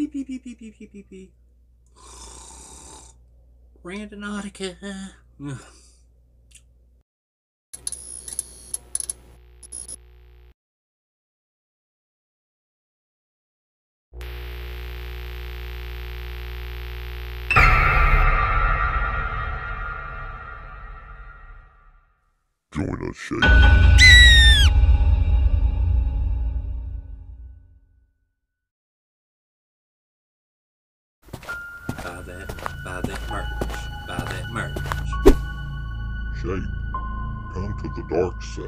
beep, beep, beep, beep, beep, beep, beep, beep. Randonautica. Join us, Shake. Buy that merch. Shake, come to the dark side,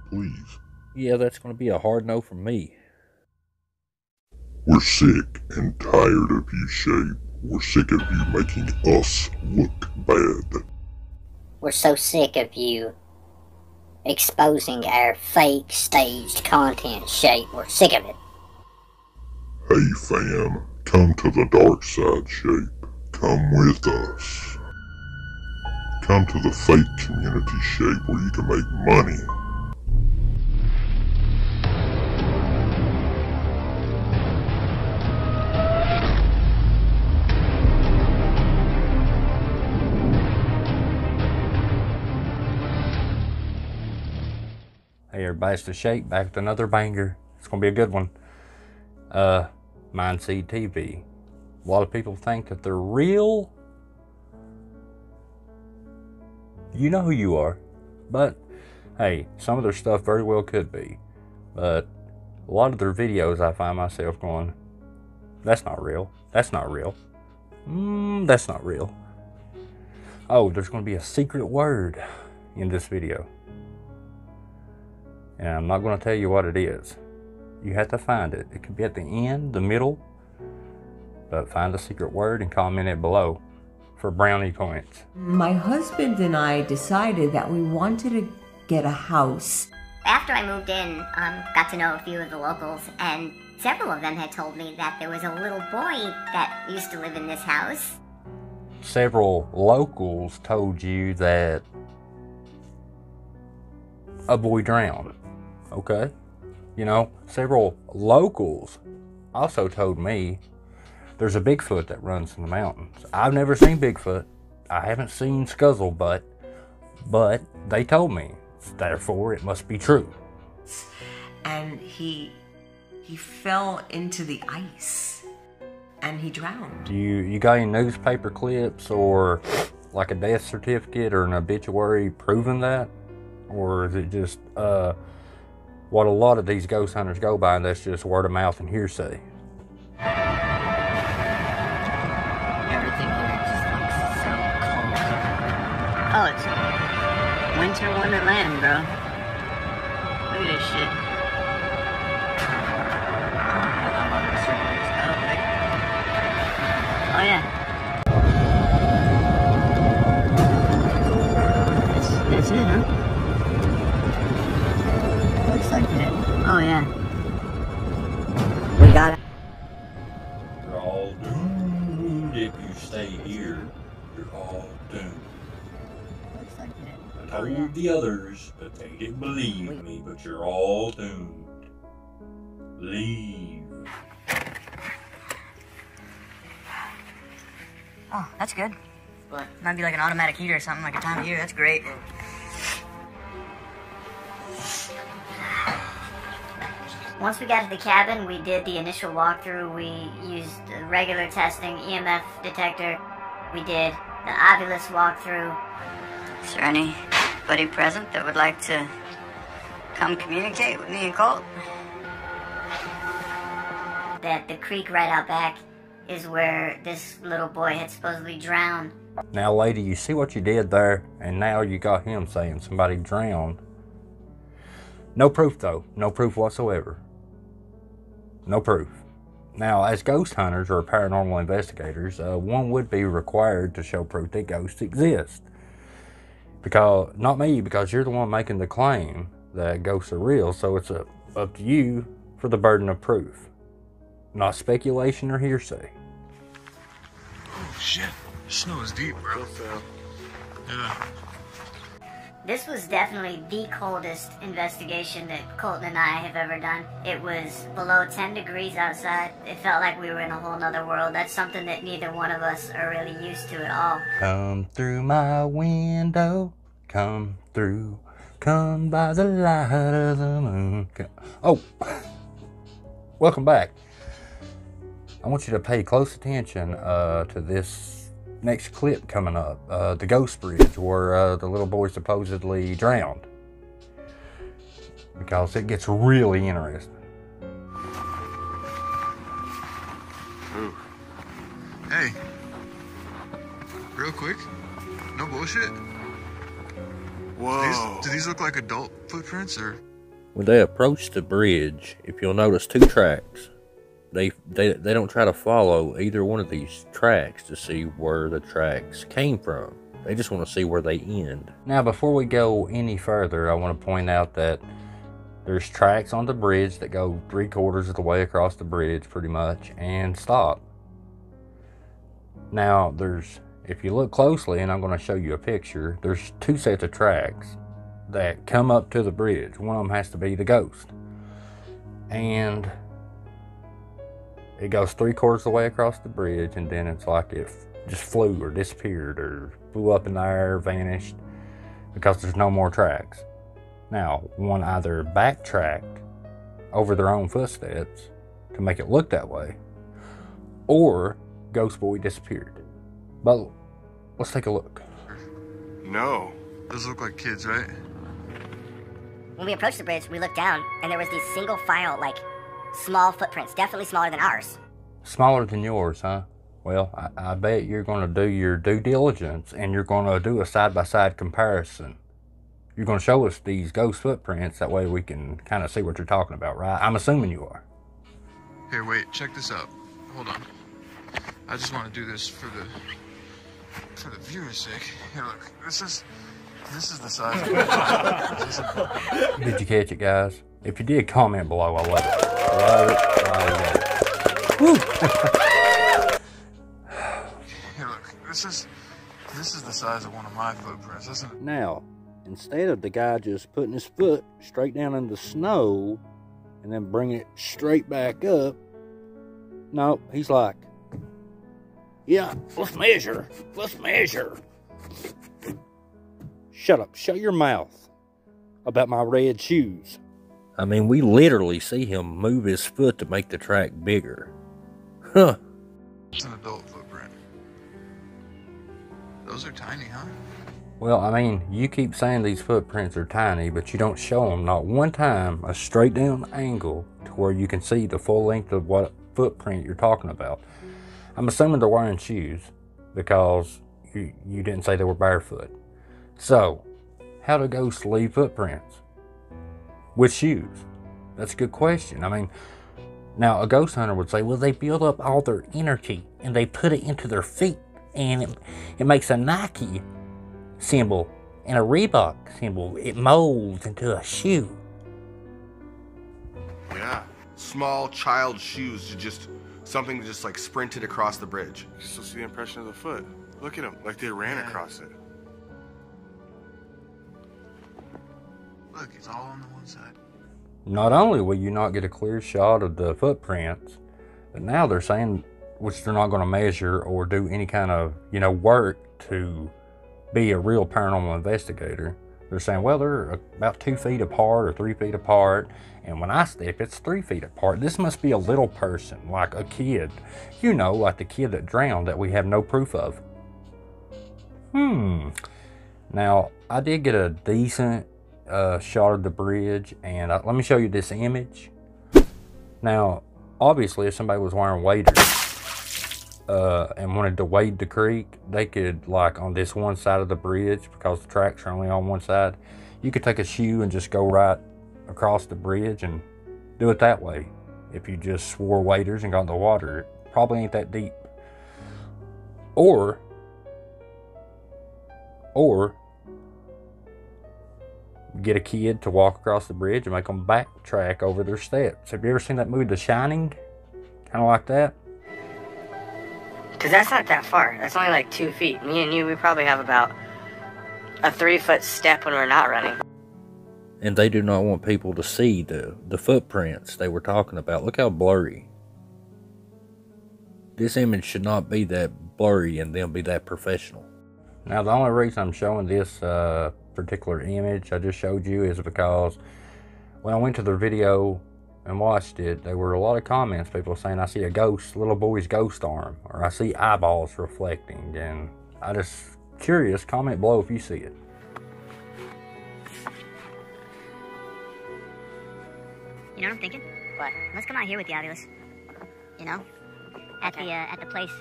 please. Yeah, that's going to be a hard no from me. We're sick and tired of you, Shake. We're sick of you making us look bad. We're so sick of you exposing our fake staged content, Shape. We're sick of it. Hey fam, come to the dark side, Shape. Come with us. Come to the fake community, Shape, where you can make money. Hey everybody, it's the Shake back with another banger. It's gonna be a good one. MindseedTV. A lot of people think that they're real. You know who you are. But hey, some of their stuff very well could be. But a lot of their videos I find myself going, that's not real. That's not real. That's not real. Oh, there's gonna be a secret word in this video. And I'm not going to tell you what it is. You have to find it. It could be at the end, the middle. But find the secret word and comment it below for brownie points. My husband and I decided that we wanted to get a house. After I moved in, got to know a few of the locals, and several of them had told me that there was a little boy that used to live in this house. Several locals told you that a boy drowned. Okay? You know, several locals also told me there's a Bigfoot that runs in the mountains. I've never seen Bigfoot. I haven't seen Scuzzlebutt, but they told me. Therefore, it must be true. And he fell into the ice and he drowned. You got any newspaper clips or like a death certificate or an obituary proving that? Or is it just what a lot of these ghost hunters go by, and that's just word of mouth and hearsay? Everything here just looks so cold. Oh, it's winter wonderland, bro. Look at this shit. Oh yeah. That's it, huh? Looks like it. Oh yeah. We got it. You're all doomed if you stay here. You're all doomed. Looks like it. I told the others, but they didn't believe me, but you're all doomed. Leave. Oh, that's good. What? Might be like an automatic heater or something, like a time of year. That's great. Once we got to the cabin, we did the initial walkthrough. We used the regular testing, EMF detector. We did the Ovilus walkthrough. Is there anybody present that would like to come communicate with me and Colt? That the creek right out back is where this little boy had supposedly drowned. Now, lady, you see what you did there? And now you got him saying somebody drowned. No proof, though. No proof whatsoever. No proof. Now, as ghost hunters or paranormal investigators, one would be required to show proof that ghosts exist. Because, not me, because you're the one making the claim that ghosts are real, so it's up to you for the burden of proof. Not speculation or hearsay. Oh shit, the snow is deep, bro. Yeah. This was definitely the coldest investigation that Colton and I have ever done. It was below 10 degrees outside. It felt like we were in a whole nother world. That's something that neither one of us are really used to at all. Come through my window, come through, come by the light of the moon. Oh, welcome back. I want you to pay close attention to this next clip coming up. The Ghost Bridge, where the little boy supposedly drowned. Because it gets really interesting. Ooh. Hey. Real quick. No bullshit. Whoa. Do these look like adult footprints or? When they approach the bridge, if you'll notice two tracks, they don't try to follow either one of these tracks to see where the tracks came from. They just want to see where they end. Now, before we go any further, I want to point out that there's tracks on the bridge that go 3/4 of the way across the bridge, pretty much, and stop. Now, if you look closely, and I'm going to show you a picture, there's two sets of tracks that come up to the bridge. One of them has to be the ghost. And it goes 3/4 of the way across the bridge, and then it's like it just flew or disappeared or flew up in the air, vanished, because there's no more tracks. Now, one either backtracked over their own footsteps to make it look that way, or Ghost Boy disappeared. But let's take a look. No. Those look like kids, right? When we approached the bridge, we looked down, and there was these single file, like, small footprints, definitely smaller than ours. Smaller than yours, huh? Well, I bet you're going to do your due diligence, and you're going to do a side-by-side comparison. You're going to show us these ghost footprints, that way we can kind of see what you're talking about, right? I'm assuming you are. Here, wait, check this out. Hold on. I just want to do this for the viewer's sake. Here, look, this is the size of it. Did you catch it, guys? If you did, comment below. I love it. Love it. Love it. Woo! Here, look, this is the size of one of my footprints, isn't it? Now, instead of the guy just putting his foot straight down in the snow and then bring it straight back up, no, he's like, yeah, let's measure. Let's measure. Shut up. Shut your mouth about my red shoes. I mean, we literally see him move his foot to make the track bigger. Huh. It's an adult footprint. Those are tiny, huh? Well, I mean, you keep saying these footprints are tiny, but you don't show them not one time a straight down angle to where you can see the full length of what footprint you're talking about. I'm assuming they're wearing shoes because you didn't say they were barefoot. So, how do ghosts leave footprints? With shoes? That's a good question. I mean, now a ghost hunter would say, well, they build up all their energy and they put it into their feet, and it makes a Nike symbol and a Reebok symbol. It molds into a shoe. Yeah, small child shoes, just something that just like sprinted across the bridge. You still see the impression of the foot. Look at them, like they ran across it. Look, it's all on the one side. Not only will you not get a clear shot of the footprints, but now they're saying, which they're not going to measure or do any kind of, work to be a real paranormal investigator. They're saying, well, they're about 2 feet apart or 3 feet apart, and when I step, it's 3 feet apart. This must be a little person, like a kid. Like the kid that drowned that we have no proof of. Now, I did get a decent shot of the bridge, and let me show you this image. Now, obviously, if somebody was wearing waders and wanted to wade the creek, they could, like on this one side of the bridge, because the tracks are only on one side, you could take a shoe and just go right across the bridge and do it that way. If you just wore waders and got in the water, it probably ain't that deep. Or get a kid to walk across the bridge and make them backtrack over their steps. Have you ever seen that movie, The Shining? Kind of like that. Because that's not that far. That's only like 2 feet. Me and you, we probably have about a 3-foot step when we're not running. And they do not want people to see the footprints they were talking about. Look how blurry. This image should not be that blurry and then be that professional. Now, the only reason I'm showing this particular image I just showed you is because when I went to the video and watched it, there were a lot of comments, people saying, I see a ghost, little boy's ghost arm, or I see eyeballs reflecting, and I just curious, comment below if you see it. You know what I'm thinking? What? Let's come out here with the Ovilus. You know? At the place.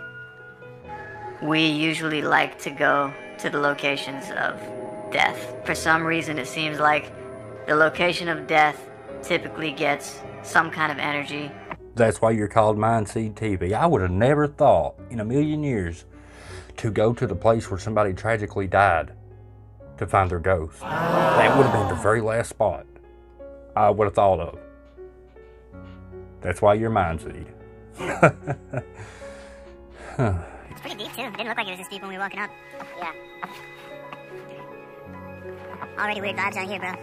We usually like to go to the locations of death. For some reason, it seems like the location of death typically gets some kind of energy. That's why you're called MindseedTV. I would have never thought in a million years to go to the place where somebody tragically died to find their ghost. That would have been the very last spot I would have thought of. That's why you're Mindseed. It's pretty deep too. It didn't look like it was this deep when we were walking up. Yeah. Already weird vibes out here, bro.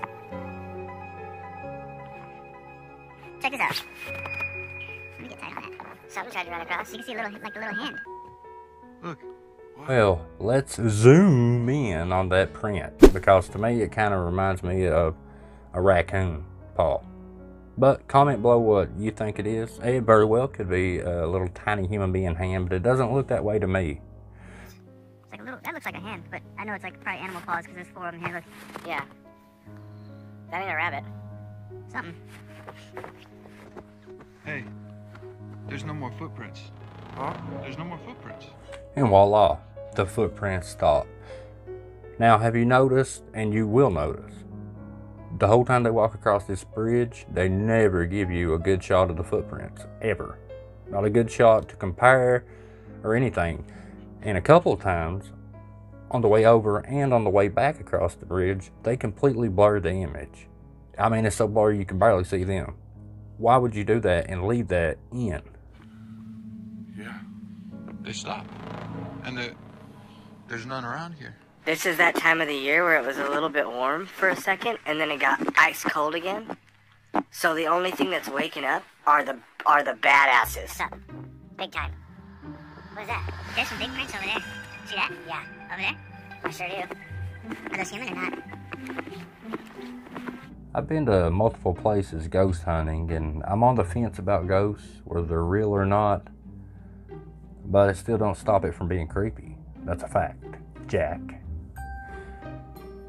Check this out. Let me get tight on that. Something tried to run across. You can see a little, like a little hand. Look. Well, let's zoom in on that print, because to me it kind of reminds me of a raccoon paw. But comment below what you think it is. It very well could be a little tiny human being hand, but it doesn't look that way to me. It's like a little, that looks like a hand, but I know it's like probably animal paws because there's 4 of them here. Look. Yeah. That ain't a rabbit. Something. Hey, there's no more footprints. Huh? There's no more footprints. And voila, the footprints stop. Now, have you noticed, and you will notice, the whole time they walk across this bridge, they never give you a good shot of the footprints, ever. Not a good shot to compare or anything. And a couple of times, on the way over and on the way back across the bridge, they completely blur the image. I mean, it's so blurry you can barely see them. Why would you do that and leave that in? Yeah. They stopped. And there's none around here. This is that time of the year where it was a little bit warm for a second, and then it got ice cold again. So the only thing that's waking up are the badasses. What's up? Big time. What is that? There's some big prints over there. See that? Yeah. Over there? I sure do. Are those human or not? I've been to multiple places ghost hunting, and I'm on the fence about ghosts, whether they're real or not. But it still don't stop it from being creepy. That's a fact. Jack.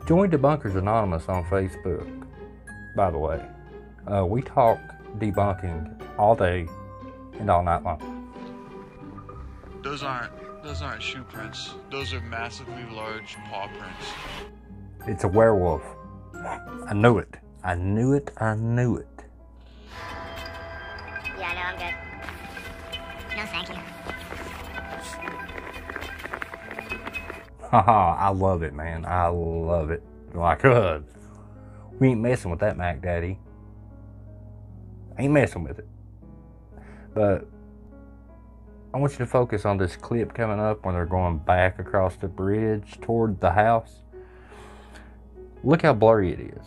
Join Debunkers Anonymous on Facebook, by the way. We talk debunking all day and all night long. Those aren't shoe prints. Those are massively large paw prints. It's a werewolf. I knew it. I knew it. I knew it. Yeah, no, I'm good. No, thank you. Haha, I love it, man. I love it. Like, we ain't messing with that, Mac Daddy. Ain't messing with it. But I want you to focus on this clip coming up when they're going back across the bridge toward the house. Look how blurry it is.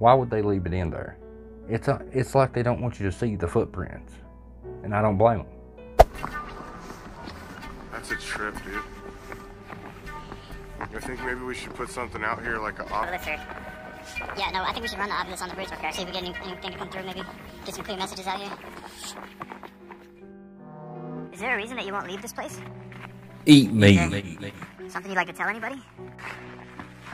Why would they leave it in there? It's like they don't want you to see the footprints. And I don't blame them. That's a trip, dude. I think maybe we should put something out here like a Ovilus. Yeah, no, I think we should run the Ovilus on the bridge. Okay. See if we get anything to come through, maybe get some clear messages out here. Is there a reason that you won't leave this place? Eat me. Something you'd like to tell anybody?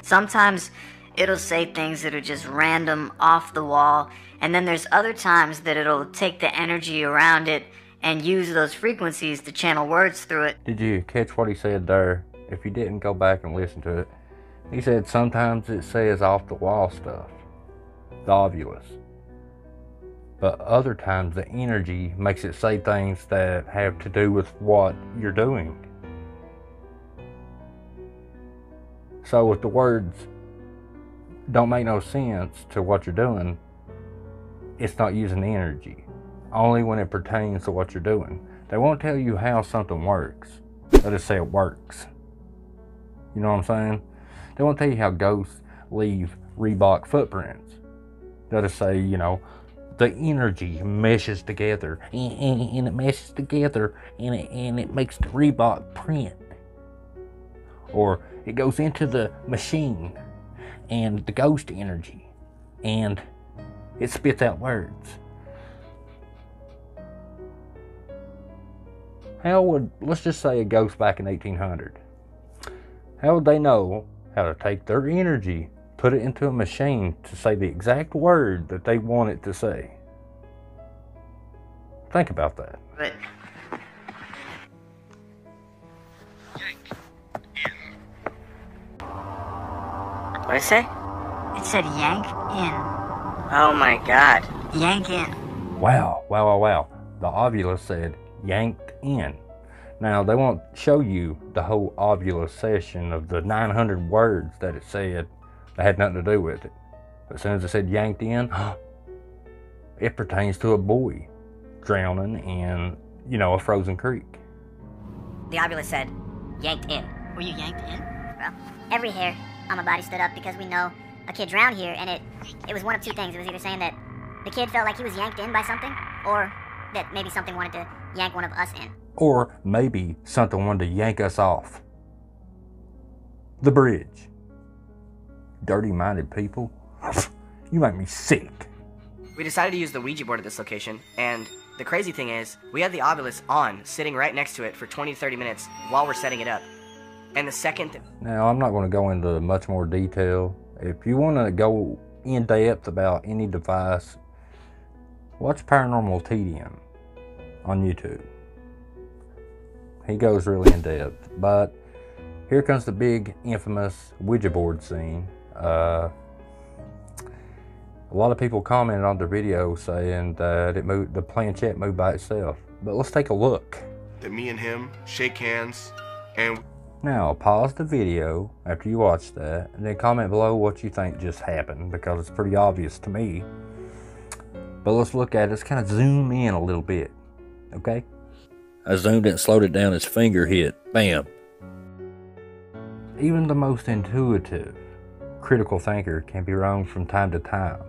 Sometimes it'll say things that are just random, off the wall, and then there's other times that it'll take the energy around it and use those frequencies to channel words through it. Did you catch what he said there? If you didn't, go back and listen to it. He said sometimes it says off the wall stuff, the obvious. But other times the energy makes it say things that have to do with what you're doing. So if the words don't make no sense to what you're doing, it's not using the energy. Only when it pertains to what you're doing. They won't tell you how something works. They'll just say it works. You know what I'm saying? They won't tell you how ghosts leave Reebok footprints. They'll just say, you know, the energy meshes together, and it meshes together, and it makes the Reebok print. Or it goes into the machine, and the ghost energy, and it spits out words. How would, let's just say a ghost back in 1800, how would they know how to take their energy, put it into a machine to say the exact word that they want it to say? Think about that. But What did it say? it said yank in. Oh my god. Yank in. Wow, wow, wow, wow. The ovulus said yanked in. Now, they won't show you the whole ovulus session of the 900 words that it said that had nothing to do with it. But as soon as it said yanked in, it pertains to a boy drowning in, you know, a frozen creek. The ovulus said, yanked in. Were you yanked in? Well, every hair on my body stood up because we know a kid drowned here, and it was one of two things. It was either saying that the kid felt like he was yanked in by something, or that maybe something wanted to yank one of us in. Or maybe something wanted to yank us off the bridge. Dirty-minded people. You make me sick. We decided to use the Ouija board at this location, and the crazy thing is, we had the ovulus on, sitting right next to it for 20 to 30 minutes while we're setting it up. And the second... Now, I'm not going to go into much more detail. If you want to go in depth about any device, watch Paranormal TDM on YouTube. He goes really in depth. But here comes the big infamous Ouija board scene. A lot of people commented on the video saying that the planchette moved by itself. But let's take a look. That me and him shake hands, and Now, pause the video after you watch that, and then comment below what you think just happened, because it's pretty obvious to me. But let's look at it. Let's kind of zoom in a little bit, okay? I zoomed it and slowed it down. His finger hit. Bam. Even the most intuitive, critical thinker can be wrong from time to time.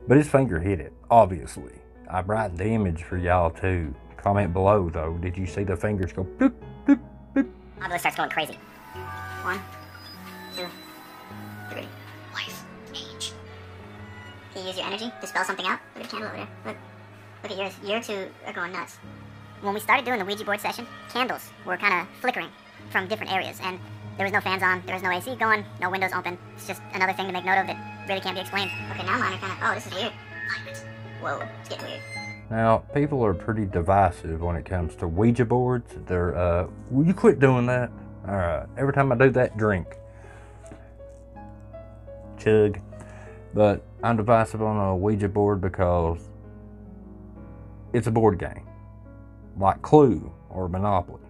But his finger hit it, obviously. I brightened the image for y'all too. Comment below though, did you see the fingers go boop, boop, boop? Ovulus starts going crazy. 1, 2, 3. Life, age. Can you use your energy to spell something out? Look at the candle over there. Look at yours. Your two are going nuts. When we started doing the Ouija board session, candles were kind of flickering from different areas, and there was no fans on, there was no AC going, no windows open. It's just another thing to make note of that really can't be explained. Okay, now mine are kind of, oh, this is weird. Whoa, it's getting weird. Now, people are pretty divisive when it comes to Ouija boards. They're, will you quit doing that? Alright, every time I do that, drink. Chug. But I'm divisive on a Ouija board because it's a board game. Like Clue or Monopoly.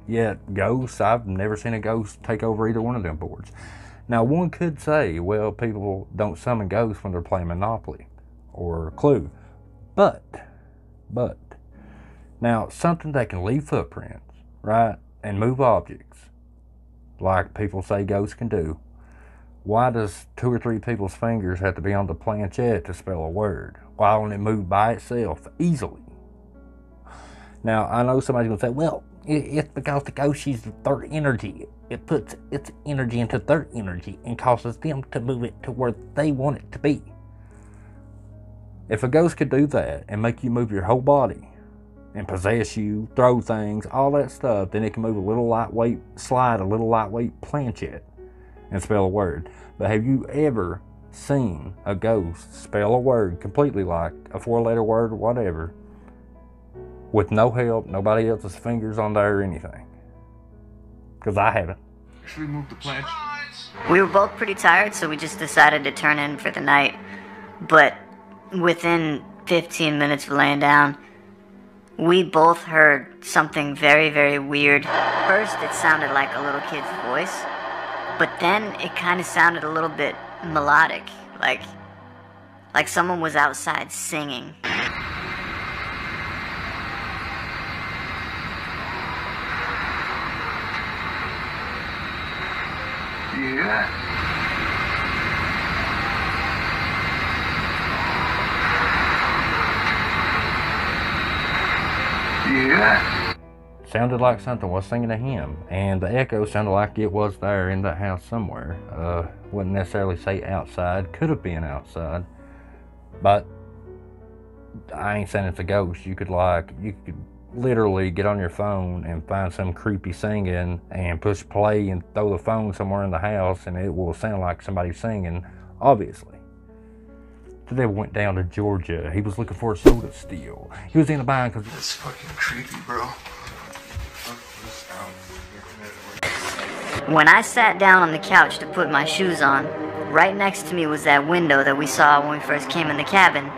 Yet, ghosts, I've never seen a ghost take over either one of them boards. Now, one could say, well, people don't summon ghosts when they're playing Monopoly or Clue. But, now, something that can leave footprints, right, and move objects, like people say ghosts can do, why does 2 or 3 people's fingers have to be on the planchette to spell a word? Why don't it move by itself easily? Now, I know somebody's going to say, well, it's because the ghost uses their energy. It puts its energy into their energy and causes them to move it to where they want it to be. If a ghost could do that and make you move your whole body and possess you, throw things, all that stuff, then it can move a little lightweight slide, a little lightweight planchette and spell a word. But have you ever seen a ghost spell a word completely, like a 4-letter word or whatever, with no help, nobody else's fingers on there or anything? Because I haven't. Should we move the planch? We were both pretty tired, so we just decided to turn in for the night. But within 15 minutes of laying down, we both heard something very, very weird. First, it sounded like a little kid's voice, but then it kind of sounded a little bit melodic, like someone was outside singing. Sounded like something was singing to him, and the echo sounded like it was there in the house somewhere. Wouldn't necessarily say outside, could have been outside, but I ain't saying it's a ghost. You could literally get on your phone and find some creepy singing and push play and throw the phone somewhere in the house and it will sound like somebody singing, obviously. So they went down to Georgia. He was looking for a soda still. He was in the bind because That's fucking creepy, bro. When I sat down on the couch to put my shoes on, right next to me was that window that we saw when we first came in the cabin.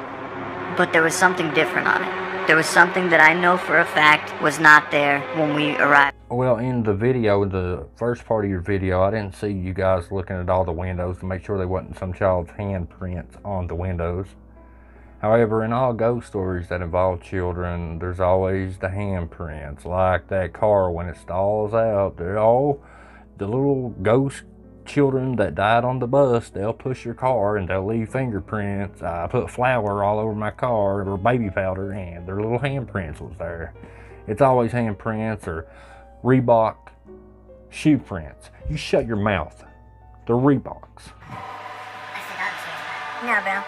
But there was something different on it. There was something that I know for a fact was not there when we arrived. Well, in the video, the first part of your video, I didn't see you guys looking at all the windows to make sure there wasn't some child's handprints on the windows. However, in all ghost stories that involve children, there's always the handprints. Like that car when it stalls out, they're all the little ghost children that died on the bus. They'll push your car and they'll leave fingerprints. I put flour all over my car or baby powder and their little handprints was there. It's always handprints or Reebok shoe prints. You shut your mouth. The Reeboks. No, bro.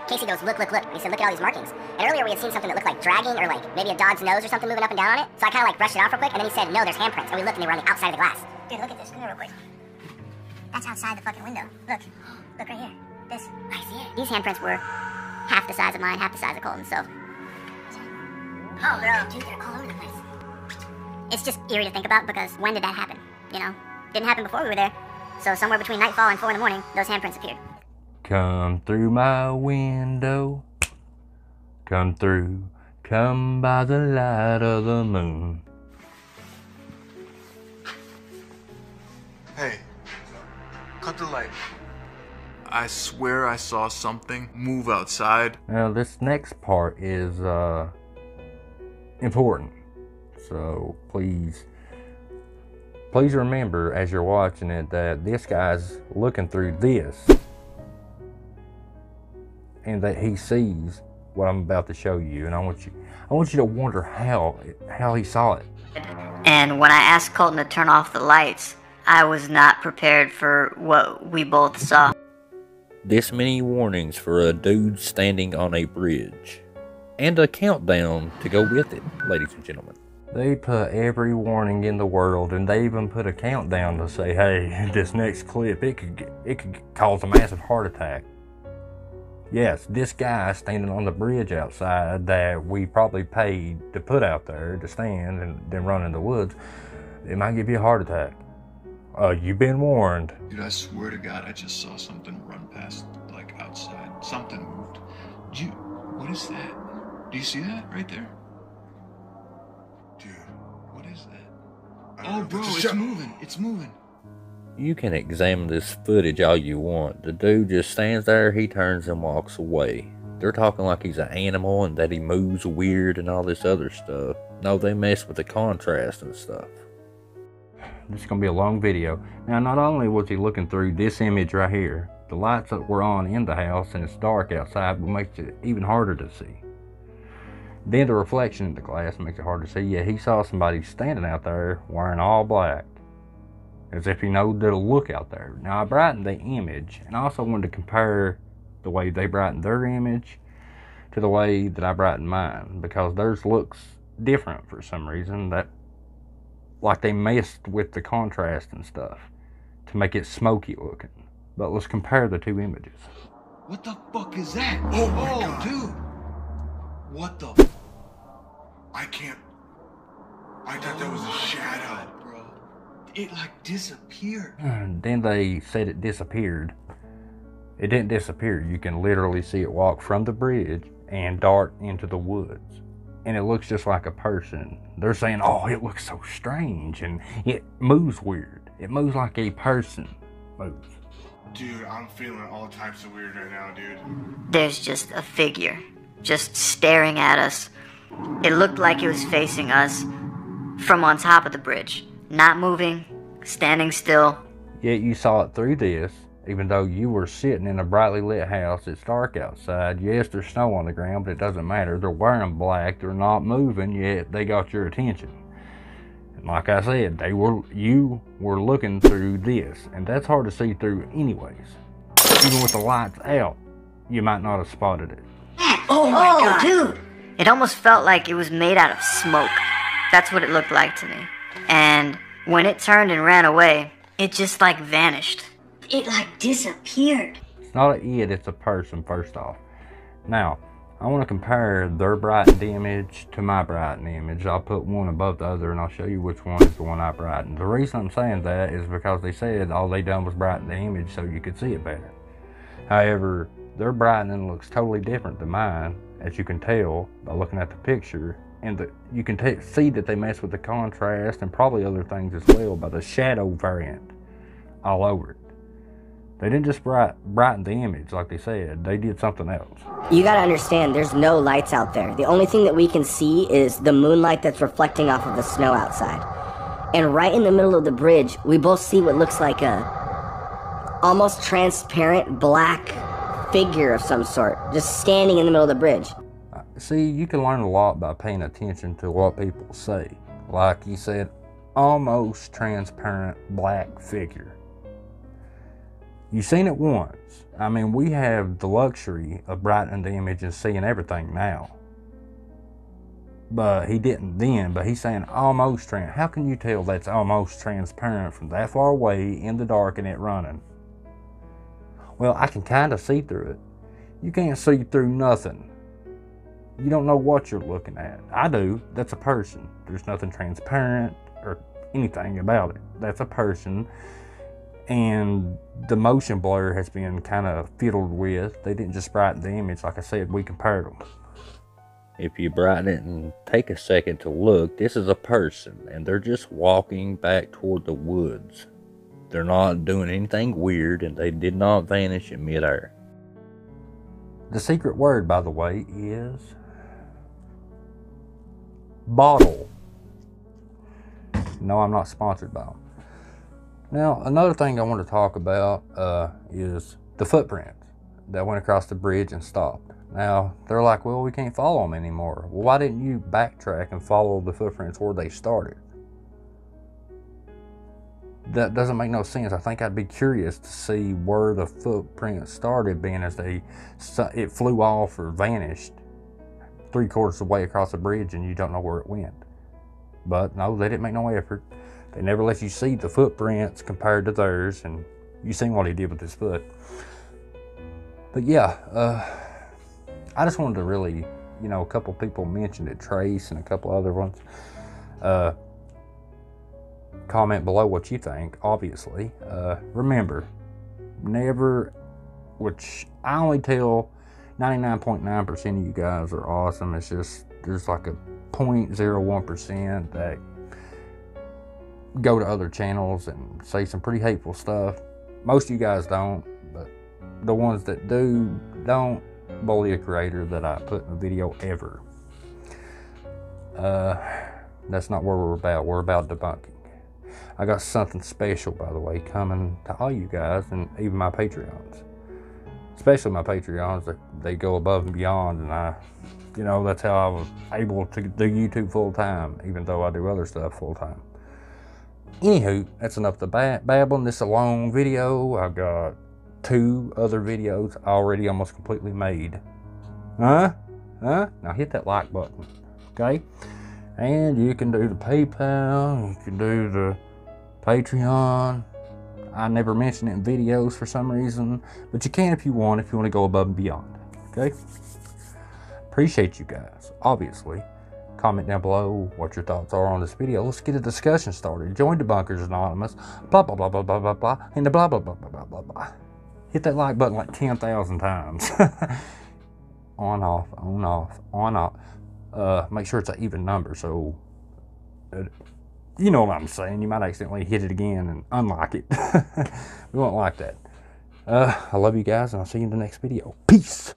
Casey goes, look. He said, look at all these markings. And earlier we had seen something that looked like dragging or like maybe a dog's nose or something moving up and down on it. So I kind of like brushed it off real quick and then he said, no, there's handprints. And we looked and they were on the outside of the glass. Dude, look at this. Come here real quick. That's outside the fucking window. Look. Look right here. This. I see it. These handprints were half the size of mine, half the size of Colton's, so. Oh, bro. Dude, they're all over the place. It's just eerie to think about because when did that happen? You know? Didn't happen before we were there. So somewhere between nightfall and 4 in the morning, those handprints appeared. Come through my window. Come through. Come by the light of the moon. Hey, cut the light. I swear I saw something move outside. Now this next part is important. So please remember as you're watching it that this guy's looking through this and that he sees what I'm about to show you, and I want you to wonder how he saw it. And when I asked Colton to turn off the lights, I was not prepared for what we both saw. This many warnings for a dude standing on a bridge. And a countdown to go with it, ladies and gentlemen. They put every warning in the world, and they even put a countdown to say, hey, this next clip, it could cause a massive heart attack. Yes, this guy standing on the bridge outside that we probably paid to put out there to stand and then run in the woods, it might give you a heart attack. You've been warned. Dude, I swear to God, I just saw something run past, like, outside. Something moved. What is that? Do you see that right there? Dude, what is that? Oh, bro, it's moving. It's moving. You can examine this footage all you want. The dude just stands there, he turns and walks away. They're talking like he's an animal and that he moves weird and all this other stuff. No, they mess with the contrast and stuff. This is going to be a long video. Now, not only was he looking through this image right here, the lights that were on in the house and it's dark outside will make it even harder to see. Then the reflection in the glass makes it hard to see. Yeah, he saw somebody standing out there wearing all black, as if he knows there'll look out there. Now, I brightened the image, and I also wanted to compare the way they brightened their image to the way that I brightened mine, because theirs looks different for some reason. That, like they messed with the contrast and stuff to make it smoky looking. But let's compare the two images. What the fuck is that? Oh my God. Dude. What the? I thought that was a shadow, bro. It like disappeared. Then they said it disappeared. It didn't disappear. You can literally see it walk from the bridge and dart into the woods. And it looks just like a person. They're saying, oh, it looks so strange and it moves weird. It moves like a person moves. Dude, I'm feeling all types of weird right now, dude. There's just a figure, just staring at us. It looked like it was facing us from on top of the bridge. Not moving, standing still. Yet you saw it through this, even though you were sitting in a brightly lit house. It's dark outside. Yes, there's snow on the ground, but it doesn't matter. They're wearing black. They're not moving, yet they got your attention. And like I said, you were looking through this, and that's hard to see through anyways. Even with the lights out, you might not have spotted it. Oh my God, dude! It almost felt like it was made out of smoke. That's what it looked like to me. And when it turned and ran away, it just like vanished. It like disappeared. It's not an it, it's a person, first off. Now, I want to compare their brightened image to my brightened image. I'll put one above the other and I'll show you which one is the one I brightened. The reason I'm saying that is because they said all they done was brighten the image so you could see it better. However, their brightening looks totally different than mine, as you can tell by looking at the picture. And you can see that they mess with the contrast and probably other things as well by the shadow variant all over it. They didn't just brighten the image like they said. They did something else. You gotta understand, there's no lights out there. The only thing that we can see is the moonlight that's reflecting off of the snow outside. And right in the middle of the bridge, we both see what looks like a almost transparent black figure of some sort, just standing in the middle of the bridge. See, you can learn a lot by paying attention to what people say. Like you said, almost transparent black figure. You've seen it once. I mean, we have the luxury of brightening the image and seeing everything now. But he didn't then, but he's saying almost transparent. How can you tell that's almost transparent from that far away in the dark and it running? Well, I can kind of see through it. You can't see through nothing. You don't know what you're looking at. I do. That's a person. There's nothing transparent or anything about it. That's a person. And the motion blur has been kind of fiddled with. They didn't just brighten the image. Like I said, we compared them. If you brighten it and take a second to look, this is a person. And they're just walking back toward the woods. They're not doing anything weird, and they did not vanish in midair. The secret word, by the way, is bottle. No, I'm not sponsored by them. Now, another thing I want to talk about is the footprints that went across the bridge and stopped. Now, they're like, well, we can't follow them anymore. Well, why didn't you backtrack and follow the footprints where they started? That doesn't make no sense. I think I'd be curious to see where the footprints started, being as it flew off or vanished 3/4 of the way across the bridge and you don't know where it went. But no, they didn't make no effort. They never let you see the footprints compared to theirs, and you seen what he did with his foot. But yeah, I just wanted to really, a couple people mentioned it, Trace and a couple other ones. Comment below what you think, obviously. Remember, never, which I only tell 99.9% of you guys are awesome. It's just, there's like a 0.01% that go to other channels and say some pretty hateful stuff. Most of you guys don't, but the ones that do, don't bully a creator that I put in a video ever. That's not what we're about. We're about debunking. I got something special, by the way, coming to all you guys and even my Patreons. Especially my Patreons, they go above and beyond, and that's how I was able to do YouTube full time, even though I do other stuff full time. Anywho, that's enough to babbling. This is a long video. I've got 2 other videos already almost completely made. Now hit that like button, okay? And you can do the PayPal, you can do the Patreon. I never mention it in videos for some reason, but you can if you want to go above and beyond, okay? Appreciate you guys, obviously. Comment down below what your thoughts are on this video. Let's get a discussion started. Join Debunkers Anonymous, blah, blah, blah, blah, blah, blah, blah, and the blah, blah, blah, blah, blah, blah, blah. Hit that like button like 10,000 times. On, off, on, off, on, off. Make sure it's an even number, so you know what I'm saying. You might accidentally hit it again and unlock it. We won't like that. I love you guys, and I'll see you in the next video. Peace.